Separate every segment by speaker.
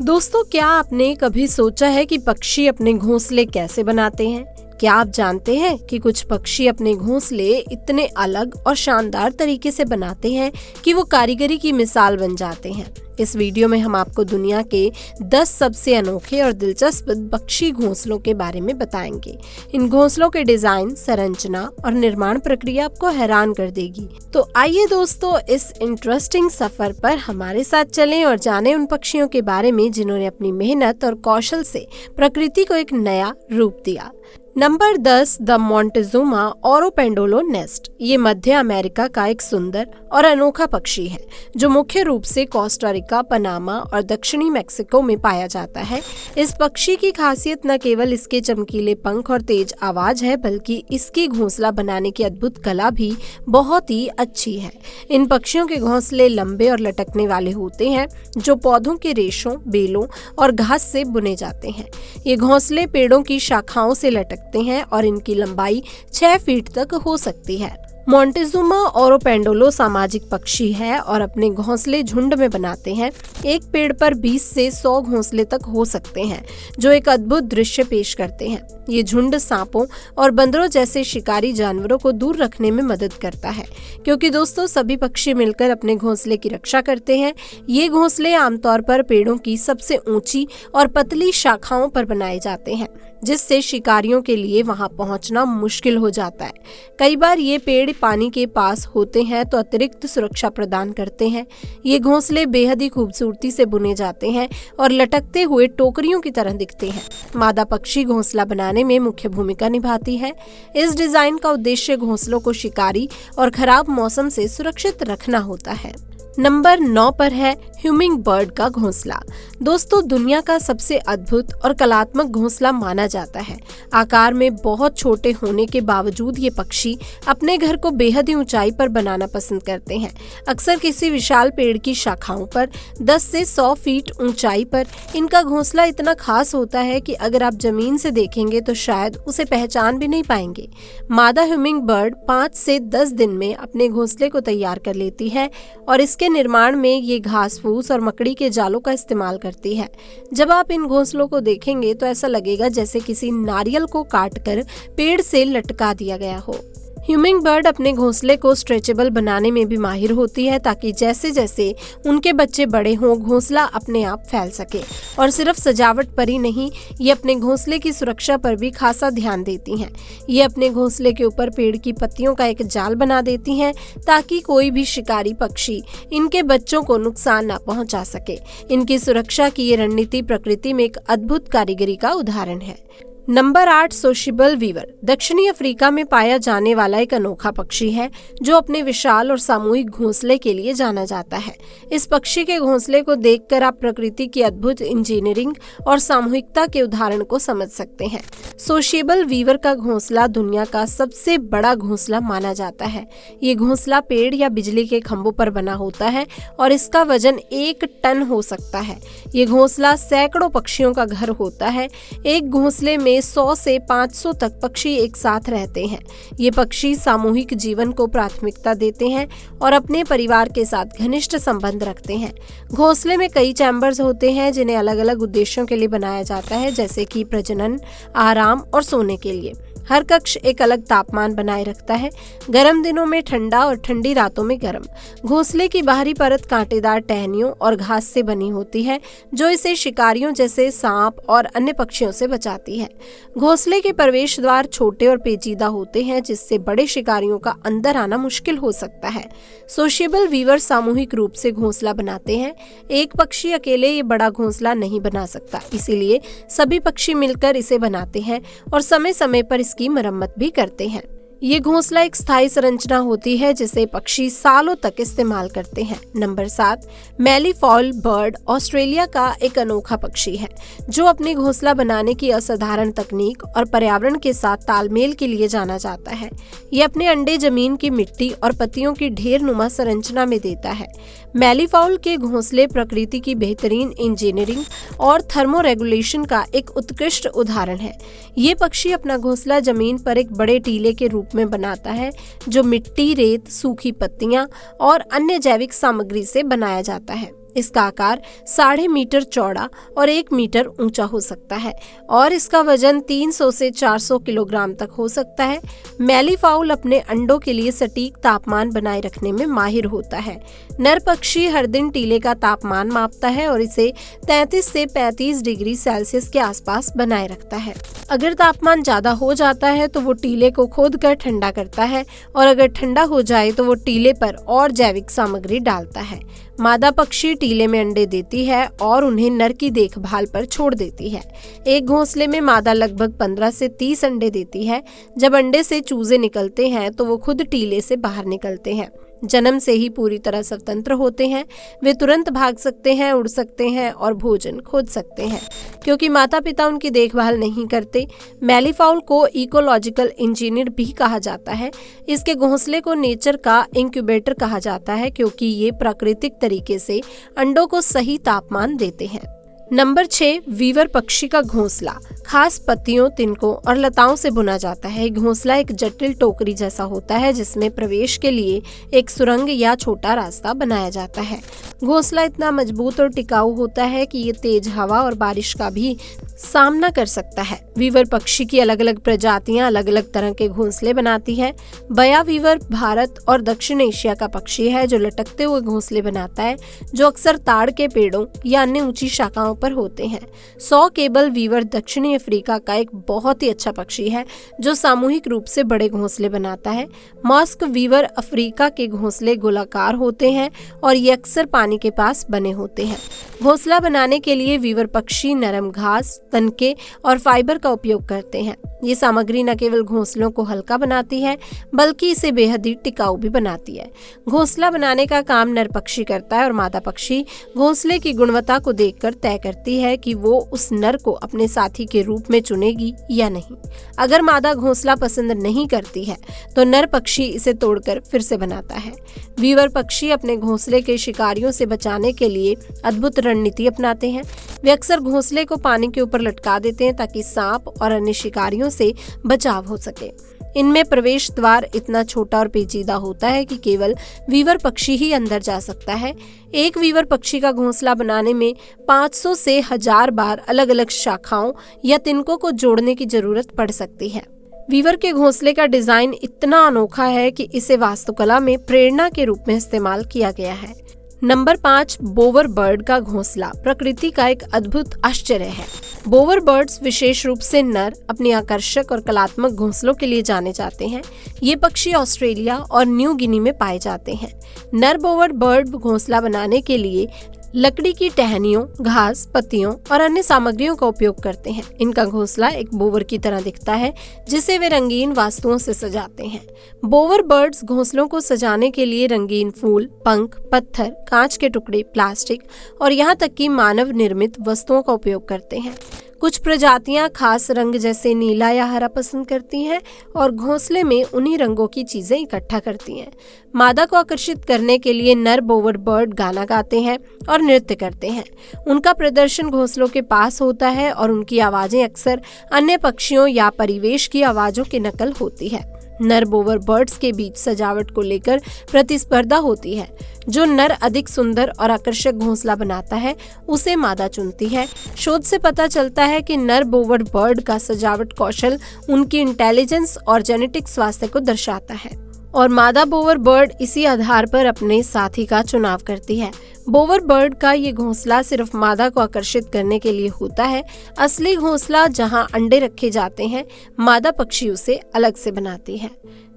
Speaker 1: दोस्तों, क्या आपने कभी सोचा है कि पक्षी अपने घोंसले कैसे बनाते हैं? क्या आप जानते हैं कि कुछ पक्षी अपने घोंसले इतने अलग और शानदार तरीके से बनाते हैं कि वो कारीगरी की मिसाल बन जाते हैं। इस वीडियो में हम आपको दुनिया के 10 सबसे अनोखे और दिलचस्प पक्षी घोंसलों के बारे में बताएंगे। इन घोंसलों के डिजाइन, संरचना और निर्माण प्रक्रिया आपको हैरान कर देगी। तो आइए दोस्तों, इस इंटरेस्टिंग सफर पर हमारे साथ चलें और जानें उन पक्षियों के बारे में जिन्होंने अपनी मेहनत और कौशल से प्रकृति को एक नया रूप दिया। Number 10, the Montezuma oropendola nest. ये मध्य अमेरिका का एक सुंदर और अनोखा पक्षी है जो मुख्य रूप से कोस्टा रिका, पनामा और दक्षिणी मेक्सिको में पाया जाता है। इस पक्षी की खासियत न केवल इसके चमकीले पंख और तेज आवाज है, बल्कि इसकी घोंसला बनाने की अद्भुत कला भी बहुत ही अच्छी है। इन पक्षियों के घोंसले लंबे और लटकने वाले होते हैं जो पौधों के रेशों, बेलों और घास से बुने जाते हैं। ये घोंसले पेड़ों की शाखाओं से लटकते हैं और इनकी लंबाई 6 फीट तक हो सकती है। मोंटेजुमा ओरोपेंडोलो सामाजिक पक्षी है और अपने घोंसले झुंड में बनाते हैं। एक पेड़ पर 20 से 100 घोंसले तक हो सकते हैं जो एक अद्भुत दृश्य पेश करते हैं। ये झुंड सांपों और बंदरों जैसे शिकारी जानवरों को दूर रखने में मदद करता है, क्योंकि दोस्तों सभी पक्षी मिलकर अपने घोंसले की रक्षा करते हैं। ये घोंसले आमतौर पर पेड़ों की सबसे ऊंची और पतली शाखाओं पर बनाए जाते हैं, जिससे शिकारियों के लिए वहां पहुंचना मुश्किल हो जाता है। कई बार ये पेड़ पानी के पास होते हैं तो अतिरिक्त सुरक्षा प्रदान करते हैं। ये घोंसले बेहद ही खूबसूरती से बुने जाते हैं और लटकते हुए टोकरियों की तरह दिखते हैं। मादा पक्षी घोंसला बनाने में मुख्य भूमिका निभाती है। इस डिजाइन का उद्देश्य घोंसलों को शिकारी और खराब मौसम से सुरक्षित रखना होता है। नंबर 9 पर है ह्यूमिंग बर्ड का घोंसला। दोस्तों, दुनिया का सबसे अद्भुत और कलात्मक घोंसला माना जाता है। आकार में बहुत छोटे होने के बावजूद ये पक्षी अपने घर को बेहद ही ऊंचाई पर बनाना पसंद करते हैं। अक्सर किसी विशाल पेड़ की शाखाओं पर 10 से 100 फीट ऊंचाई पर इनका घोंसला इतना खास होता है कि अगर आप जमीन से देखेंगे तो शायद उसे पहचान भी नहीं पाएंगे। मादा ह्यूमिंग बर्ड 5 से 10 दिन में अपने घोंसले को तैयार कर लेती है और इसके निर्माण में ये घास फूस और मकड़ी के जालों का इस्तेमाल करती है। जब आप इन घोंसलों को देखेंगे तो ऐसा लगेगा जैसे किसी नारियल को काटकर पेड़ से लटका दिया गया हो। ह्यूमिंग बर्ड अपने घोंसले को स्ट्रेचेबल बनाने में भी माहिर होती है, ताकि जैसे जैसे उनके बच्चे बड़े हों घोंसला अपने आप फैल सके। और सिर्फ सजावट पर ही नहीं, ये अपने घोंसले की सुरक्षा पर भी खासा ध्यान देती हैं। ये अपने घोंसले के ऊपर पेड़ की पत्तियों का एक जाल बना देती हैं ताकि कोई भी शिकारी पक्षी इनके बच्चों को नुकसान न पहुंचा सके। इनकी सुरक्षा की ये रणनीति प्रकृति में एक अद्भुत कारीगरी का उदाहरण है। Number 8, sociable weaver. दक्षिणी अफ्रीका में पाया जाने वाला एक अनोखा पक्षी है जो अपने विशाल और सामूहिक घोंसले के लिए जाना जाता है। इस पक्षी के घोंसले को देखकर आप प्रकृति की अद्भुत इंजीनियरिंग और सामूहिकता के उदाहरण को समझ सकते हैं। सोशिबल वीवर का घोंसला दुनिया का सबसे बड़ा घोंसला माना जाता है। ये घोंसला पेड़ या बिजली के खंभों पर बना होता है और इसका वजन 1 टन हो सकता है। ये घोंसला सैकड़ों पक्षियों का घर होता है। एक घोंसले में 100 से 500 तक पक्षी एक साथ रहते हैं। ये पक्षी सामूहिक जीवन को प्राथमिकता देते हैं और अपने परिवार के साथ घनिष्ठ संबंध रखते हैं। घोंसले में कई चैम्बर्स होते हैं जिन्हें अलग अलग उद्देश्यों के लिए बनाया जाता है, जैसे कि प्रजनन, आराम और सोने के लिए। हर कक्ष एक अलग तापमान बनाए रखता है, गर्म दिनों में ठंडा और ठंडी रातों में गर्म। घोंसले की बाहरी परत कांटेदार टहनियों और घास से बनी होती है जो इसे शिकारियों जैसे सांप और अन्य पक्षियों से बचाती है। घोंसले के प्रवेश द्वार छोटे और पेचीदा होते हैं, जिससे बड़े शिकारियों का अंदर आना मुश्किल हो सकता है। सोशिबल वीवर सामूहिक रूप से घोंसला बनाते हैं। एक पक्षी अकेले ये बड़ा घोंसला नहीं बना सकता, इसीलिए सभी पक्षी मिलकर इसे बनाते हैं और समय समय पर की मरम्मत भी करते हैं। ये घोंसला एक स्थायी संरचना होती है जिसे पक्षी सालों तक इस्तेमाल करते हैं। नंबर 7, मैलीफॉल बर्ड ऑस्ट्रेलिया का एक अनोखा पक्षी है जो अपने घोंसला बनाने की असाधारण तकनीक और पर्यावरण के साथ तालमेल के लिए जाना जाता है। ये अपने अंडे जमीन की मिट्टी और पत्तियों की ढेर नुमा संरचना में देता है। मैलीफॉल के घोंसले प्रकृति की बेहतरीन इंजीनियरिंग और थर्मोरेगुलेशन का एक उत्कृष्ट उदाहरण है। ये पक्षी अपना घोंसला जमीन पर एक बड़े टीले के रूप में बनाता है जो मिट्टी, रेत, सूखी पत्तियां और अन्य जैविक सामग्री से बनाया जाता है। इसका आकार 1.5 मीटर चौड़ा और 1 मीटर ऊंचा हो सकता है और इसका वजन 300 से 400 किलोग्राम तक हो सकता है। मैली फाउल अपने अंडों के लिए सटीक तापमान बनाए रखने में माहिर होता है। नर पक्षी हर दिन टीले का तापमान मापता है और इसे 33 से 35 डिग्री सेल्सियस के आसपास बनाए रखता है। अगर तापमान ज्यादा हो जाता है तो वो टीले को खोदकर ठंडा करता है और अगर ठंडा हो जाए तो वो टीले पर और जैविक सामग्री डालता है। मादा पक्षी टीले में अंडे देती है और उन्हें नर की देखभाल पर छोड़ देती है। एक घोंसले में मादा लगभग 15 से 30 अंडे देती है। जब अंडे से चूजे निकलते हैं तो वो खुद टीले से बाहर निकलते हैं। जन्म से ही पूरी तरह स्वतंत्र होते हैं। वे तुरंत भाग सकते हैं, उड़ सकते हैं और भोजन खोज सकते हैं क्योंकि माता पिता उनकी देखभाल नहीं करते। मैली फाउल को इकोलॉजिकल इंजीनियर भी कहा जाता है। इसके घोंसले को नेचर का इंक्यूबेटर कहा जाता है क्योंकि ये प्राकृतिक तरीके से अंडों को सही तापमान देते हैं। नंबर 6, वीवर पक्षी का घोंसला खास पत्तियों, तिनकों और लताओं से बुना जाता है। घोंसला एक जटिल टोकरी जैसा होता है जिसमें प्रवेश के लिए एक सुरंग या छोटा रास्ता बनाया जाता है। घोंसला इतना मजबूत और टिकाऊ होता है कि ये तेज हवा और बारिश का भी सामना कर सकता है। वीवर पक्षी की अलग अलग प्रजातियां अलग अलग तरह के घोंसले बनाती है। बया वीवर भारत और दक्षिण एशिया का पक्षी है जो लटकते हुए घोंसले बनाता है जो अक्सर ताड़ के पेड़ों या अन्य ऊंची शाखाओं पर होते हैं। सॉ केबल वीवर दक्षिणी अफ्रीका का एक बहुत ही अच्छा पक्षी है जो सामूहिक रूप से बड़े घोंसले बनाता है। मॉस्क वीवर अफ्रीका के घोंसले गोलाकार होते हैं और ये अक्सर पानी के पास बने होते हैं। घोंसला बनाने के लिए वीवर पक्षी नरम घास, तनके और फाइबर का उपयोग करते हैं। ये सामग्री न केवल घोंसलों को हल्का बनाती है बल्कि इसे बेहद ही टिकाऊ भी बनाती है। घोंसला बनाने का काम नर पक्षी करता है और मादा पक्षी घोंसले की गुणवत्ता को देखकर तय करती है कि वो उस नर को अपने साथी के रूप में चुनेगी या नहीं। अगर मादा घोंसला पसंद नहीं करती है तो नर पक्षी इसे तोड़कर फिर से बनाता है। वीवर पक्षी अपने घोंसले के शिकारियों से बचाने के लिए अद्भुत रणनीति अपनाते हैं। वे अक्सर घोंसले को पानी के ऊपर लटका देते हैं ताकि सांप और अन्य शिकारियों से बचाव हो सके। इनमें प्रवेश द्वार इतना छोटा और पेचीदा होता है कि केवल वीवर पक्षी ही अंदर जा सकता है। एक वीवर पक्षी का घोंसला बनाने में 500 से 1000 बार अलग अलग शाखाओं या तिनकों को जोड़ने की जरूरत पड़ सकती है। वीवर के घोंसले का डिजाइन इतना अनोखा है कि इसे वास्तुकला में प्रेरणा के रूप में इस्तेमाल किया गया है। नंबर 5, बोवर बर्ड का घोंसला प्रकृति का एक अद्भुत आश्चर्य है। बोवर बर्ड्स विशेष रूप से नर अपने आकर्षक और कलात्मक घोंसलों के लिए जाने जाते हैं। ये पक्षी ऑस्ट्रेलिया और न्यू गिनी में पाए जाते हैं। नर बोवर बर्ड घोंसला बनाने के लिए लकड़ी की टहनियों, घास, पत्तियों और अन्य सामग्रियों का उपयोग करते हैं। इनका घोंसला एक बोवर की तरह दिखता है जिसे वे रंगीन वस्तुओं से सजाते हैं। बोवर बर्ड्स घोंसलों को सजाने के लिए रंगीन फूल, पंख, पत्थर, कांच के टुकड़े, प्लास्टिक और यहाँ तक कि मानव निर्मित वस्तुओं का उपयोग करते हैं। कुछ प्रजातियां खास रंग जैसे नीला या हरा पसंद करती हैं और घोंसले में उन्हीं रंगों की चीजें इकट्ठा करती हैं। मादा को आकर्षित करने के लिए नर बोवर बर्ड गाना गाते हैं और नृत्य करते हैं। उनका प्रदर्शन घोंसलों के पास होता है और उनकी आवाजें अक्सर अन्य पक्षियों या परिवेश की आवाजों की नकल होती है। नर बोवर बर्ड्स के बीच सजावट को लेकर प्रतिस्पर्धा होती है। जो नर अधिक सुंदर और आकर्षक घोंसला बनाता है उसे मादा चुनती है। शोध से पता चलता है कि नर बोवर बर्ड का सजावट कौशल उनकी इंटेलिजेंस और जेनेटिक स्वास्थ्य को दर्शाता है और मादा बोवर बर्ड इसी आधार पर अपने साथी का चुनाव करती है। बोवर बर्ड का ये घोंसला सिर्फ मादा को आकर्षित करने के लिए होता है। असली घोंसला जहां अंडे रखे जाते हैं, मादा पक्षी उसे अलग से बनाती है।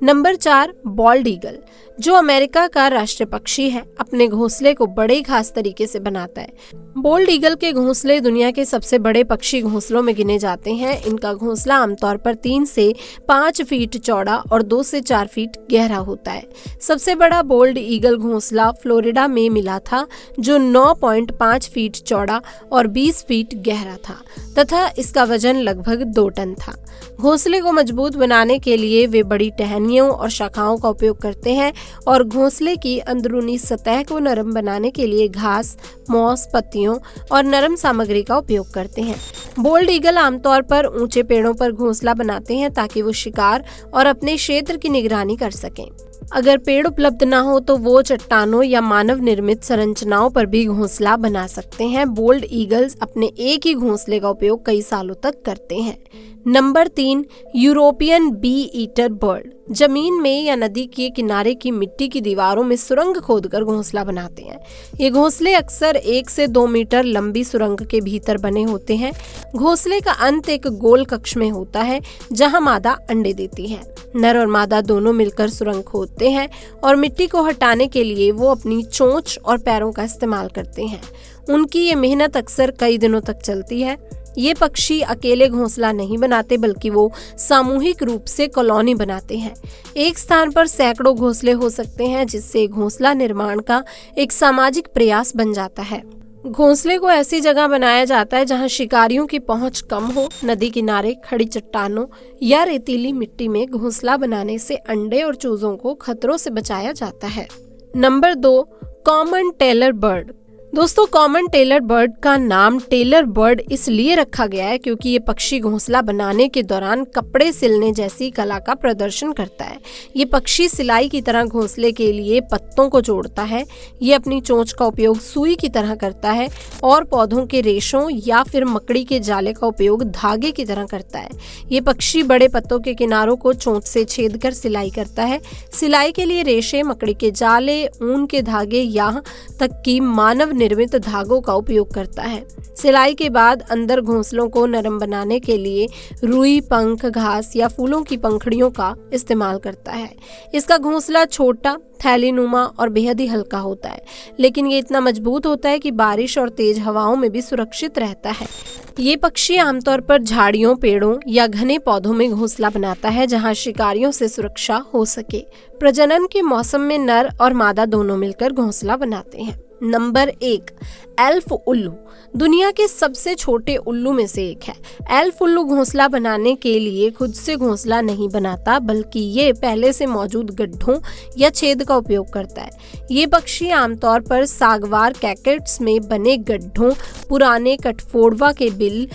Speaker 1: नंबर 4, बॉल्ड ईगल जो अमेरिका का राष्ट्रीय पक्षी है, अपने घोंसले को बड़े खास तरीके से बनाता है। बोल्ड ईगल के घोंसले दुनिया के सबसे बड़े पक्षी घोंसलों में गिने जाते हैं। इनका घोंसला आमतौर पर 3 से 5 फीट चौड़ा और 2 से 4 फीट गहरा होता है। सबसे बड़ा बोल्ड ईगल घोंसला फ्लोरिडा में मिला था जो 9.5 फीट चौड़ा और 20 फीट गहरा था तथा इसका वजन लगभग 2 टन था। घोंसले को मजबूत बनाने के लिए वे बड़ी टहनियों और शाखाओं का उपयोग करते हैं और घोंसले की अंदरूनी सतह को नरम बनाने के लिए घास, मॉस, पत्तियों और नरम सामग्री का उपयोग करते हैं। बोल्ड ईगल आमतौर पर ऊंचे पेड़ों पर घोंसला बनाते हैं ताकि वो शिकार और अपने क्षेत्र की निगरानी कर सकें। अगर पेड़ उपलब्ध ना हो तो वो चट्टानों या मानव निर्मित संरचनाओं पर भी घोंसला बना सकते हैं। बोल्ड ईगल्स अपने एक ही घोंसले का उपयोग कई सालों तक करते हैं। Number 3, European bee eater bird जमीन में या नदी के किनारे की मिट्टी की दीवारों में सुरंग खोदकर घोंसला बनाते हैं। ये घोंसले अक्सर 1 से 2 मीटर लंबी सुरंग के भीतर बने होते हैं। घोंसले का अंत एक गोल कक्ष में होता है जहां मादा अंडे देती है। नर और मादा दोनों मिलकर सुरंग खोदते हैं और मिट्टी को हटाने के लिए वो अपनी चोंच और पैरों का इस्तेमाल करते हैं। उनकी ये मेहनत अक्सर कई दिनों तक चलती है। ये पक्षी अकेले घोंसला नहीं बनाते बल्कि वो सामूहिक रूप से कॉलोनी बनाते हैं। एक स्थान पर सैकड़ों घोंसले हो सकते हैं, जिससे घोंसला निर्माण का एक सामाजिक प्रयास बन जाता है। घोंसले को ऐसी जगह बनाया जाता है जहां शिकारियों की पहुंच कम हो। नदी किनारे, खड़ी चट्टानों या रेतीली मिट्टी में घोंसला बनाने से अंडे और चूजों को खतरों से बचाया जाता है। Number 2, common tailor bird. दोस्तों, कॉमन टेलर बर्ड का नाम टेलर बर्ड इसलिए रखा गया है क्योंकि ये पक्षी घोंसला बनाने के दौरान कपड़े सिलने जैसी कला का प्रदर्शन करता है। ये पक्षी सिलाई की तरह घोंसले के लिए पत्तों को जोड़ता है। ये अपनी चोंच का उपयोग सुई की तरह करता है और पौधों के रेशों या फिर मकड़ी के जाले का उपयोग धागे की तरह करता है। ये पक्षी बड़े पत्तों के किनारों को चोंच से छेद कर सिलाई करता है। सिलाई के लिए रेशे, मकड़ी के जाले, ऊन के धागे, यहाँ तक कि मानव निर्मित धागों का उपयोग करता है। सिलाई के बाद अंदर घोंसलों को नरम बनाने के लिए रुई, पंख, घास या फूलों की पंखुड़ियों का इस्तेमाल करता है। इसका घोंसला छोटा, थैलीनुमा और बेहद ही हल्का होता है, लेकिन ये इतना मजबूत होता है कि बारिश और तेज हवाओं में भी सुरक्षित रहता है। ये पक्षी आमतौर पर झाड़ियों, पेड़ों या घने पौधों में घोंसला बनाता है जहां शिकारियों से सुरक्षा हो सके। प्रजनन के मौसम में नर और मादा दोनों मिलकर घोंसला बनाते हैं। नंबर 1, एल्फ उल्लू दुनिया के सबसे छोटे उल्लू में से एक है। एल्फ उल्लू घोंसला बनाने के लिए खुद से घोंसला नहीं बनाता, बल्कि ये पहले से मौजूद गड्ढों या छेद का उपयोग करता है। ये पक्षी आमतौर पर सागवार कैकेट्स में बने गड्ढों, पुराने कठफोड़वा के बिल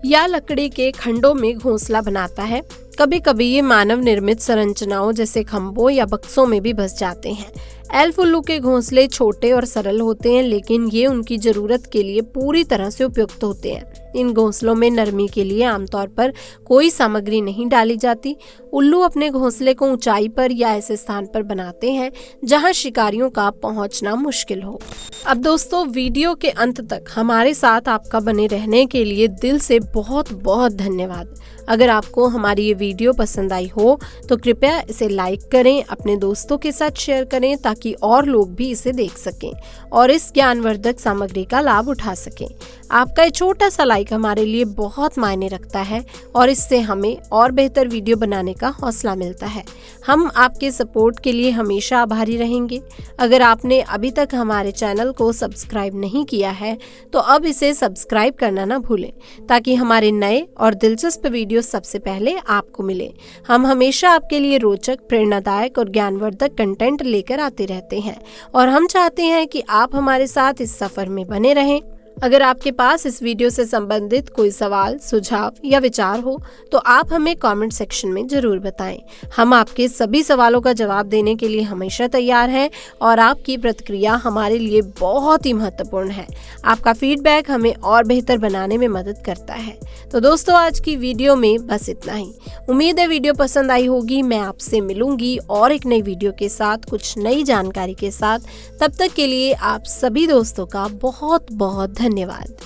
Speaker 1: या लकड़ी के खंडों में घोंसला बनाता है। कभी कभी ये मानव निर्मित संरचनाओं जैसे खंभों या बक्सों में भी बस जाते हैं। एल्फ उल्लू के घोंसले छोटे और सरल होते हैं, लेकिन ये उनकी जरूरत के लिए पूरी तरह से उपयुक्त होते हैं। इन घोंसलों में नरमी के लिए आमतौर पर कोई सामग्री नहीं डाली जाती। उल्लू अपने घोंसले को ऊंचाई पर या ऐसे स्थान पर बनाते हैं जहां शिकारियों का पहुंचना मुश्किल हो। अब दोस्तों, वीडियो के अंत तक हमारे साथ आपका बने रहने के लिए दिल से बहुत बहुत धन्यवाद। अगर आपको हमारी ये वीडियो पसंद आई हो तो कृपया इसे लाइक करें, अपने दोस्तों के साथ शेयर करें ताकि और लोग भी इसे देख सकें और इस ज्ञानवर्धक सामग्री का लाभ उठा सकें। आपका ये छोटा सा लाइक हमारे लिए बहुत मायने रखता है और इससे हमें और बेहतर वीडियो बनाने का हौसला मिलता है। हम आपके सपोर्ट के लिए हमेशा आभारी रहेंगे। अगर आपने अभी तक हमारे चैनल को सब्सक्राइब नहीं किया है तो अब इसे सब्सक्राइब करना ना भूलें ताकि हमारे नए और दिलचस्प वीडियो सबसे पहले आपको मिले। हम हमेशा आपके लिए रोचक, प्रेरणादायक और ज्ञानवर्धक कंटेंट लेकर आते रहते हैं और हम चाहते हैं कि आप हमारे साथ इस सफर में बने रहें। अगर आपके पास इस वीडियो से संबंधित कोई सवाल, सुझाव या विचार हो तो आप हमें कमेंट सेक्शन में जरूर बताएं। हम आपके सभी सवालों का जवाब देने के लिए हमेशा तैयार हैं और आपकी प्रतिक्रिया हमारे लिए बहुत ही महत्वपूर्ण है। आपका फीडबैक हमें और बेहतर बनाने में मदद करता है। तो दोस्तों, आज की वीडियो में बस इतना ही। उम्मीद है वीडियो पसंद आई होगी। मैं आपसे मिलूंगी और एक नई वीडियो के साथ, कुछ नई जानकारी के साथ। तब तक के लिए आप सभी दोस्तों का बहुत बहुत धन्यवाद।